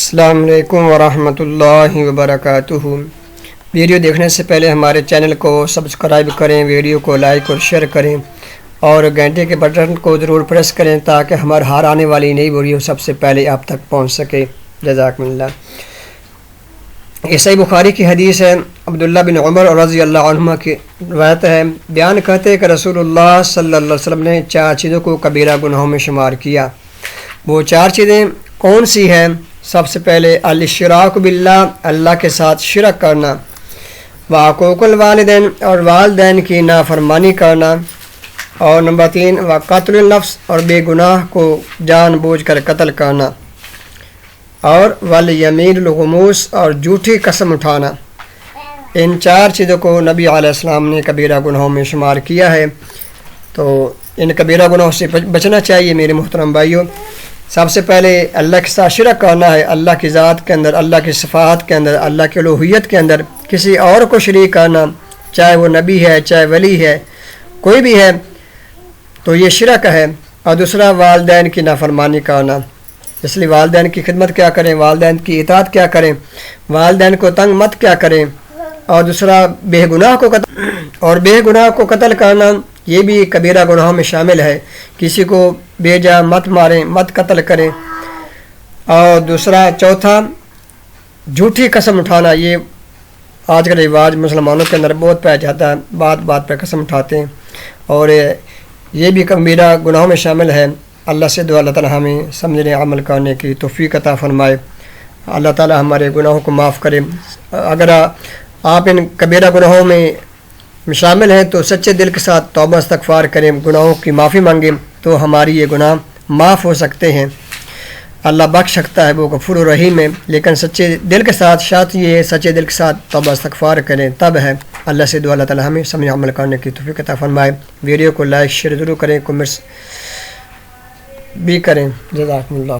السلام علیکم ورحمۃ اللہ وبرکاتہ۔ ویڈیو دیکھنے سے پہلے ہمارے چینل کو سبسکرائب کریں، ویڈیو کو لائک اور شیئر کریں اور گھنٹے کے بٹن کو ضرور پریس کریں تاکہ ہمارے ہر آنے والی نئی ویڈیو سب سے پہلے آپ تک پہنچ سکے۔ جزاکم اللہ۔ یہ صحیح بخاری کی حدیث ہے، عبداللہ بن عمر رضی اللہ عنہما کی روایت ہے، بیان کرتے ہیں کہ رسول اللہ صلی اللہ علیہ وسلم نے 4 چیزوں کو کبیرہ گناہوں میں شمار کیا۔ وہ 4 چیزیں کون سی ہیں؟ سب سے پہلے الاشراک باللہ، اللہ کے ساتھ شرک کرنا، وعقوق الوالدین اور والدین کی نافرمانی کرنا، اور نمبر 3 وقتل النفس اور بے گناہ کو جان بوجھ کر قتل کرنا، اور والیمین الغموس اور جھوٹی قسم اٹھانا۔ ان 4 چیزوں کو نبی علیہ السلام نے کبیرہ گناہوں میں شمار کیا ہے، تو ان کبیرہ گناہوں سے بچنا چاہیے میرے محترم بھائیوں۔ سب سے پہلے اللہ کے ساتھ شرک کرنا ہے، اللہ کی ذات کے اندر، اللہ کی صفات کے اندر، اللہ کی الوہیت کے اندر کسی اور کو شریک کرنا، چاہے وہ نبی ہے، چاہے ولی ہے، کوئی بھی ہے، تو یہ شرک ہے۔ اور دوسرا والدین کی نافرمانی کرنا، اس لیے والدین کی خدمت کیا کریں، والدین کی اطاعت کیا کریں، والدین کو تنگ مت کیا کریں۔ اور دوسرا بے گناہ کو قتل کرنا، یہ بھی کبیرہ گناہوں میں شامل ہے، کسی کو بے جا مت ماریں، مت قتل کریں۔ اور دوسرا چوتھا جھوٹی قسم اٹھانا، یہ آج کا رواج مسلمانوں کے اندر بہت پایا جاتا ہے، بات بات پہ قسم اٹھاتے ہیں، اور یہ بھی کبیرہ گناہوں میں شامل ہے۔ اللہ سے دعا اللہ تعالی ہمیں سمجھنے عمل کرنے کی توفیق عطا فرمائے، اللہ تعالی ہمارے گناہوں کو معاف کرے۔ اگر آپ ان کبیرہ گناہوں میں شامل ہیں تو سچے دل کے ساتھ توبہ استغفار کریں، گناہوں کی معافی مانگیں، تو ہماری یہ گناہ معاف ہو سکتے ہیں۔ اللہ بخش سکتا ہے، وہ غفور الرحیم ہے، لیکن سچے دل کے ساتھ، شرط یہ ہے سچے دل کے ساتھ توبہ استغفار کریں، تب ہے۔ اللہ سے دعا اللہ تعالی ہمیں سمجھ عمل کرنے کی توفیق عطا فرمائے۔ ویڈیو کو لائک شیئر ضرور کریں، کمنٹس بھی کریں۔ جزاکم اللہ۔